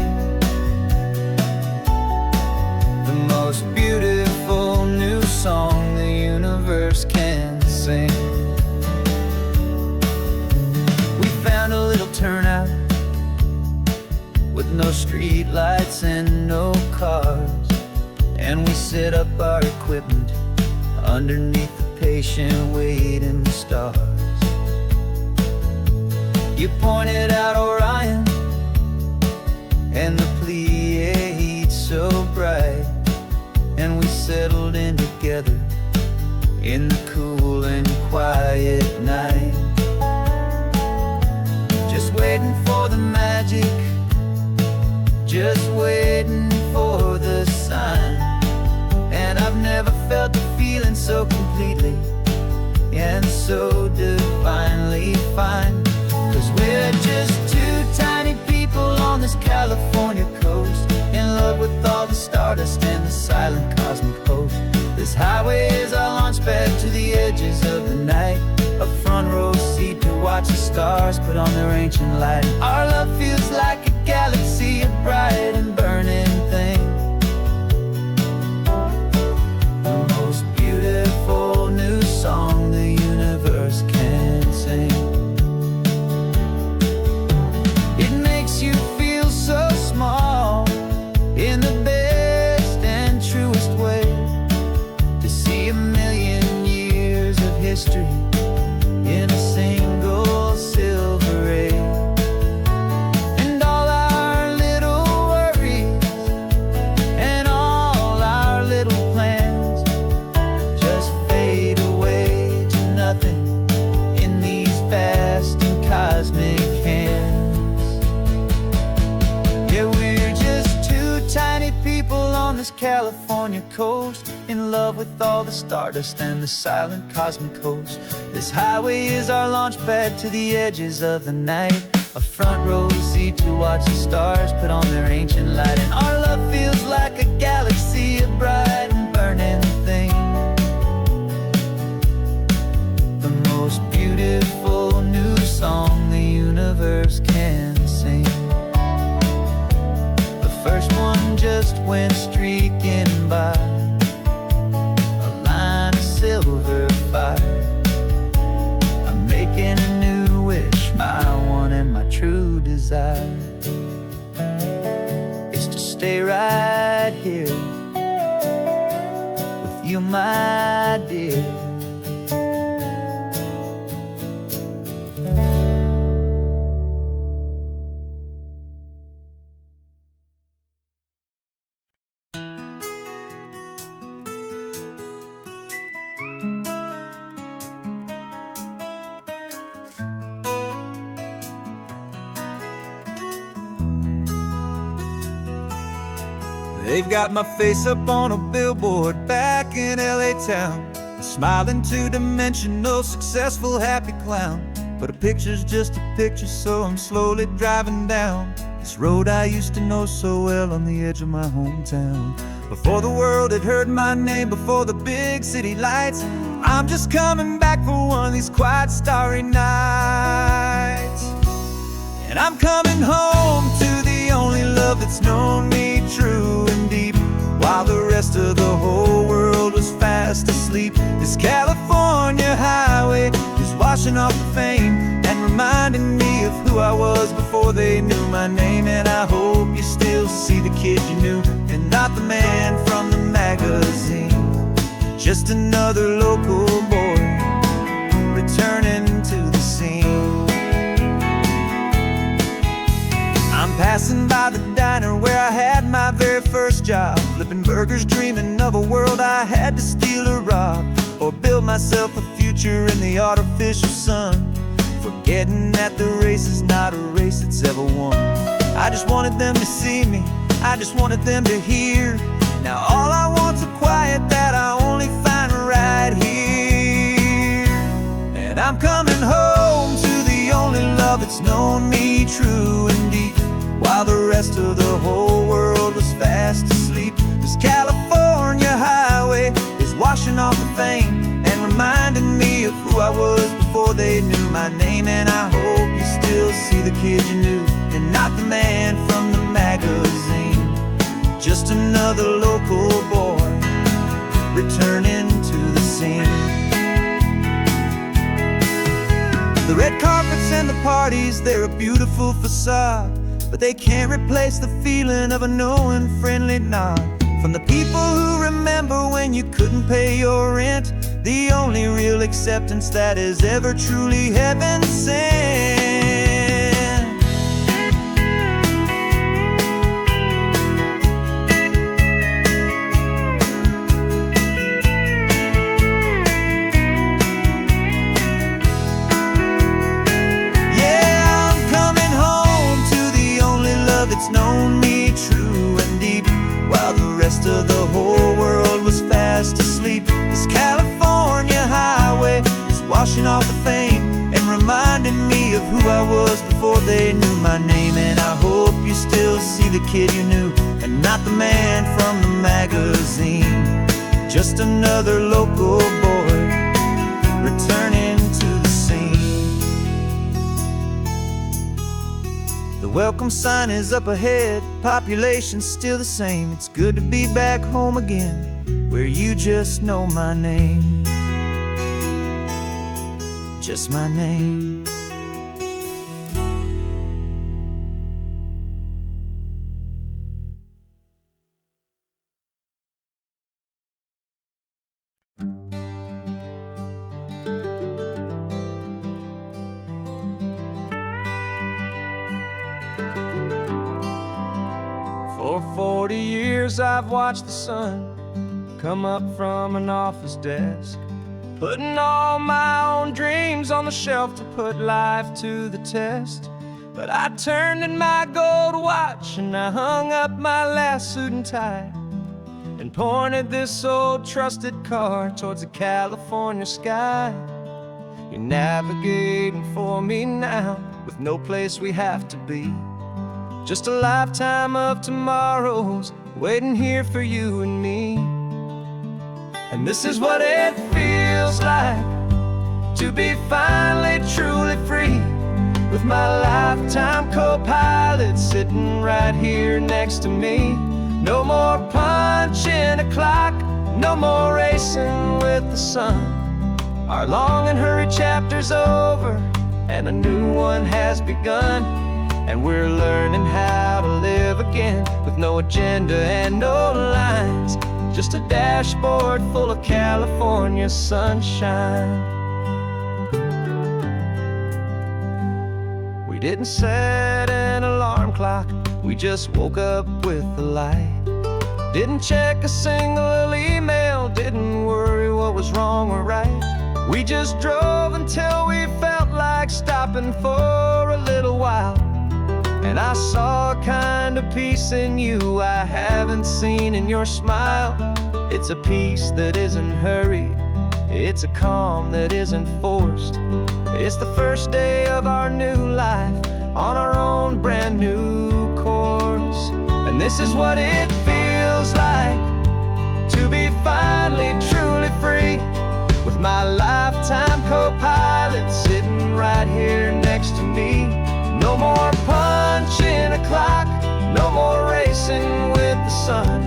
the most beautiful new song the universe can sing. We found a little turnout with no street lights and no cars, and we set up our equipment underneath the patient waiting stars. You pointed out Orion and the Pleiades so bright, and we settled in together in the cool and quiet night, just waiting for the magic, just waiting for the sign. And I've never felt the feeling so completely and so divinely fine. 'Cause we're just two tiny people on this California coast, in love with all the stardust and the silent cosmic host. This highway is our launch pad to the edges of the night, a front row seat to watch the stars put on their ancient light. Our love feels like a galaxy, a bright and burning thing, the most beautiful new song the universe can sing. It makes you feel so small in the best and truest way, to see a million years of history in a single silver ray. And all our little worries and all our little plans just fade away to nothing in these vast and cosmic hands. Yeah, we're just two tiny people on this California coast, in love with all the stardust and the silent cosmic host. This highway is our launch pad to the edges of the night, a front row seat to watch the stars put on their ancient light. And our love feels like a galaxy, a bright and burning thing, the most beautiful new song the universe can sing. The first one just went streaking by, a you, my dear. They've got my face up on a billboard back in LA town, a smiling two-dimensional, successful, happy clown. But a picture's just a picture, so I'm slowly driving down this road I used to know so well on the edge of my hometown. Before the world had heard my name, before the big city lights, I'm just coming back for one of these quiet, starry nights. And I'm coming home to the only love that's known me true and deep, while the rest of the whole world was fast asleep. This California highway is washing off the fame and reminding me of who I was before they knew my name. And I hope you still see the kid you knew, and not the man from the magazine. Just another local boy returning to the scene. I'm passing by the diner where I had my very first job, flipping burgers, dreaming of a world I had to steal or rob, or build myself a future in the artificial sun, forgetting that the race is not a race that's ever won. I just wanted them to see me, I just wanted them to hear. Now all I want's a quiet that I only find right here. And I'm coming home to the only love that's known me true and deep, while the rest of the whole world was fast asleep. This California highway is washing off the fame and reminding me of who I was before they knew my name. And I hope you still see the kid you knew, and not the man from the magazine. Just another local boy returning to the scene. The red carpets and the parties, they're a beautiful facade, but they can't replace the feeling of a knowing, friendly nod from the people who remember when you couldn't pay your rent. The only real acceptance that is ever truly heaven sent. Yeah, I'm coming home to the only love that's known me true and deep, while the rest of the whole world was fast asleep. This California highway is washing off the fame and reminding me of who I was before they knew my name. And I hope you still see the kid you knew, and not the man from the magazine. Just another local boy returning to the scene. The welcome sign is up ahead, population's still the same. It's good to be back home again, where you just know my name. Just my name. For 40 years I've watched the sun come up from an office desk, putting all my own dreams on the shelf to put life to the test. But I turned in my gold watch and I hung up my last suit and tie, and pointed this old trusted car towards the California sky. You're navigating for me now, with no place we have to be. Just a lifetime of tomorrows waiting here for you and me. And this is what it feels like to be finally truly free, with my lifetime co-pilot sitting right here next to me. No more punching a clock, no more racing with the sun. Our long and hurried chapter's over, and a new one has begun. And we're learning how to live again, with no agenda and no lines, just a dashboard full of California sunshine. We didn't set an alarm clock, we just woke up with the light. Didn't check a single email, didn't worry what was wrong or right. We just drove until we felt like stopping for a little while. And I saw a kind of peace in you I haven't seen in your smile. It's a peace that isn't hurried, it's a calm that isn't forced. It's the first day of our new life, on our own brand new course. And this is what it feels like to be finally truly free, with my lifetime co-pilot sitting right here next to me. No more punching a clock, no more racing with the sun.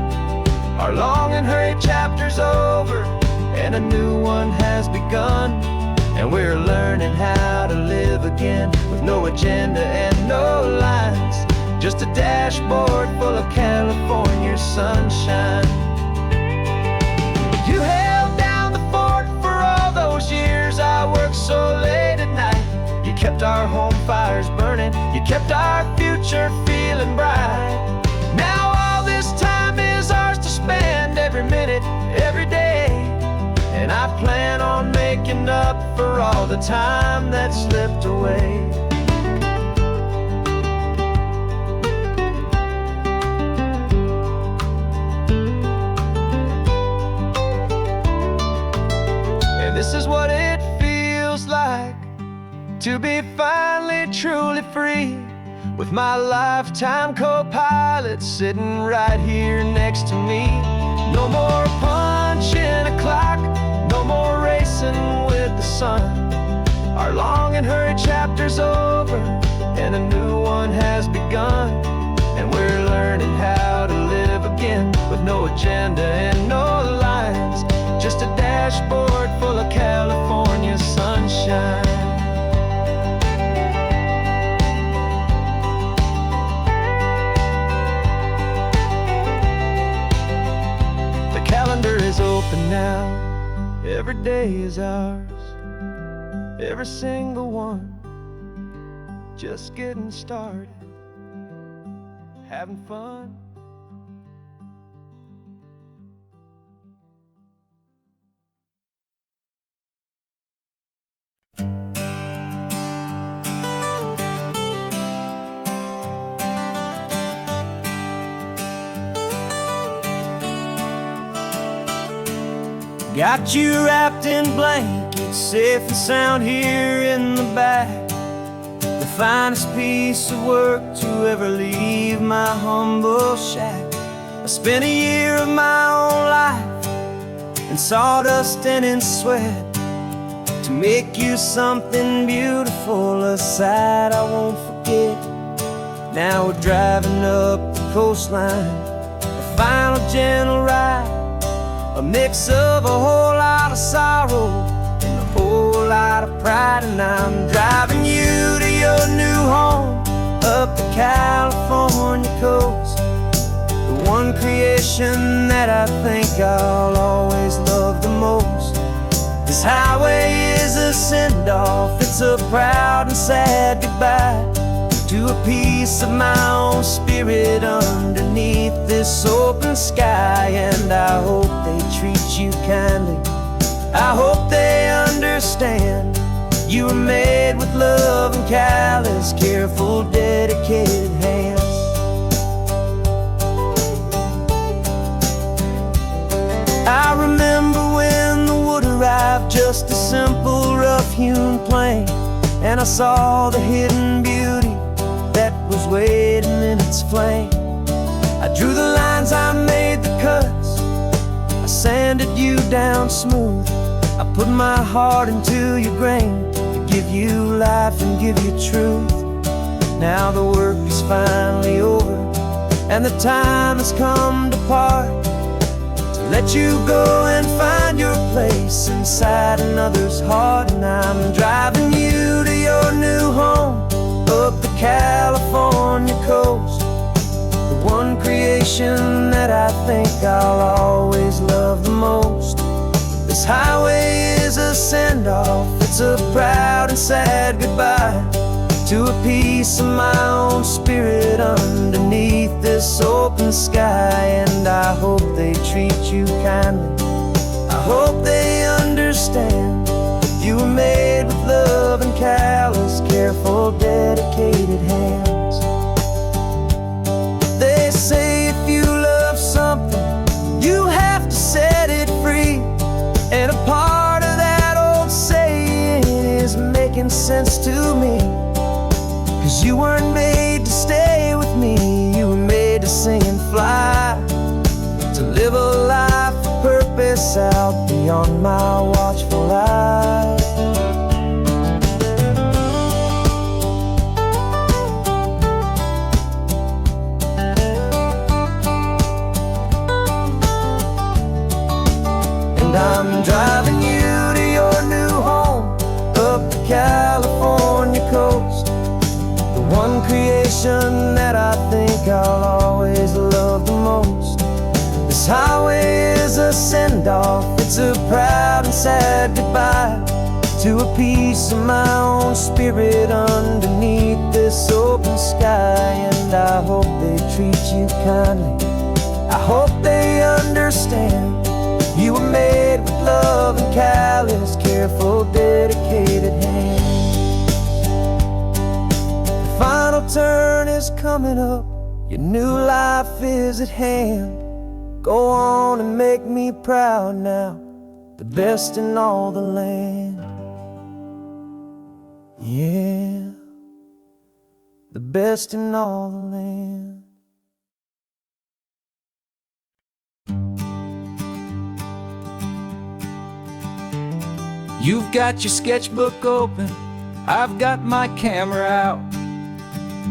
Our long and hurried chapter's over, and a new one has begun. And we're learning how to live again, with no agenda and no lines, just a dashboard full of California sunshine. You held down the fort for all those years I worked so late at night. You kept our home fires burning, you kept our future feeling bright. Now all this time is ours to spend, every minute, every day. And I plan on making up for all the time that slipped away. And this is what it feels like to be finally truly free, with my lifetime co-pilot sitting right here next to me. No more punching a clock, no more racing with the sun. Our long and hurried chapter's over, and a new one has begun. And we're learning how to live again, with no agenda and no lines, just a dashboard full of California sunshine. The calendar is open now, every day is ours, every single one, just getting started, having fun. Got you wrapped in blankets, safe and sound here in the back. The finest piece of work to ever leave my humble shack. I spent a year of my own life in sawdust and in sweat to make you something beautiful, a sight I won't forget. Now we're driving up the coastline, a final gentle ride, a mix of a whole lot of sorrow and a whole lot of pride. And I'm driving you to your new home up the California coast, the one creation that I think I'll always love the most. This highway is a send-off, it's a proud and sad goodbye to a piece of my own spirit underneath this open sky. And I hope they treat you kindly, I hope they understand you were made with love and callous, careful, dedicated hands. I remember when the wood arrived, just a simple rough-hewn plank, and I saw the hidden beauty that was waiting in its flame. I drew the lines, I made the cuts, I sanded you down smooth. I put my heart into your grain to give you life and give you truth. Now the work is finally over, and the time has come to part, to let you go and find your place inside another's heart. And I'm driving you to your new home up the California coast, the one creation that I think I'll always love highway is a send-off, it's a proud and sad goodbye to a piece of my own spirit underneath this open sky. And I hope they treat you kindly, I hope they understand you were made with love and callous, careful, dedicated hands. They say if you love something, you have to set it free. And a part of that old saying is making sense to me. 'Cause you weren't made to stay with me, you were made to sing and fly, to live a life of purpose out beyond my watchful eye. And I'm driving you to your new home up the California coast, the one creation that I think I'll always love the most. This highway is a send-off, it's a proud and sad goodbye to a piece of my own spirit underneath this open sky. And I hope they treat you kindly, I hope they understand you were made with love and callous, careful, dedicated hands. The final turn is coming up, your new life is at hand. Go on and make me proud now, the best in all the land. Yeah, the best in all the land. You've got your sketchbook open, I've got my camera out.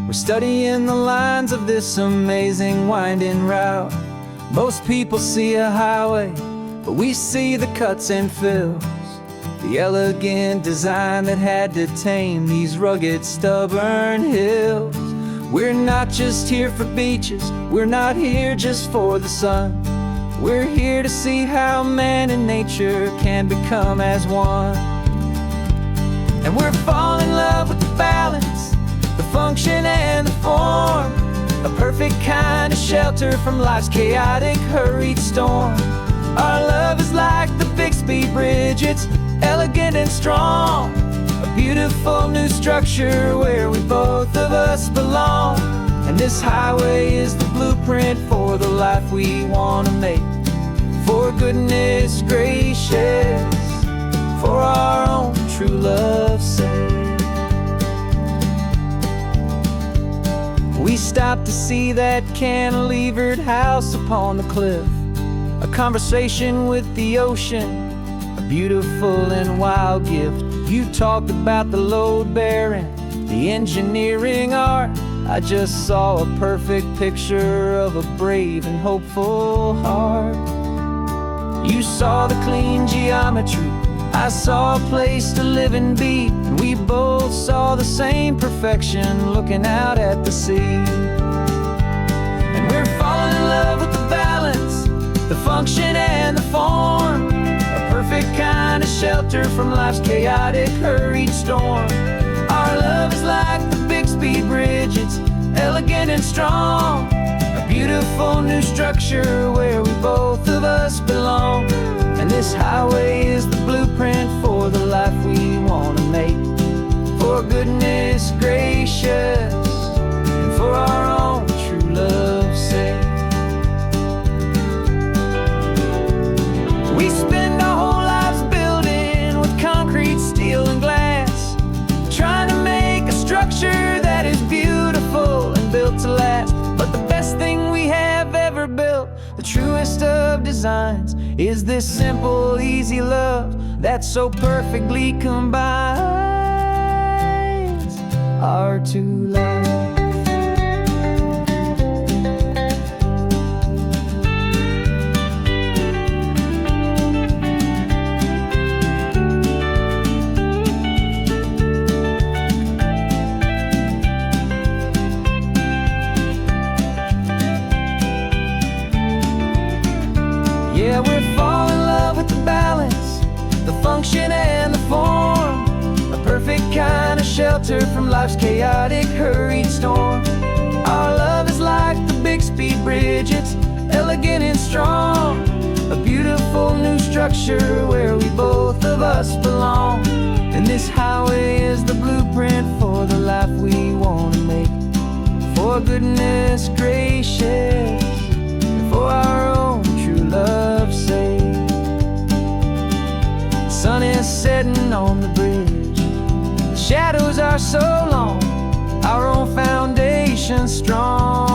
We're studying the lines of this amazing winding route. Most people see a highway, but we see the cuts and fills, the elegant design that had to tame these rugged, stubborn hills. We're not just here for beaches, we're not here just for the sun. We're here to see how man and nature can become as one. And we're falling in love with the balance, the function and the form, a perfect kind of shelter from life's chaotic, hurried storm. Our love is like the Bixby Bridge, it's elegant and strong, a beautiful new structure where we both of us belong. And this highway is the blueprint for the life we want to make. For goodness gracious, for our own true love's sake. We stopped to see that cantilevered house upon the cliff, a conversation with the ocean, a beautiful and wild gift. You talked about the load bearing, the engineering art. I just saw a perfect picture of a brave and hopeful heart. You saw the clean geometry, I saw a place to live and be, and we both saw the same perfection looking out at the sea. And we're falling in love with the balance, the function and the form, a perfect kind of shelter from life's chaotic, hurried storm. Our love is like the Bixby Bridge, it's elegant and strong, a beautiful new structure where we both of us belong. And this highway is the blueprint for the life we want to make. For goodness gracious, and for our own true love's sake. We spend our whole lives building with concrete, steel, and glass, trying to make a structure that is beautiful and built to last. But the best thing we have ever built, the truest of designs, is this simple, easy love that so perfectly combines our two lives. Yeah, we're falling in love with the balance, shelter from life's chaotic, hurried storm. Our love is like the Bixby Bridge, it's elegant and strong. A beautiful new structure where we both of us belong. And this highway is the blueprint for the life we want to make. For goodness gracious, for our own true love's sake. The sun is setting on the bridge, the shadows are so long, our own foundation strong.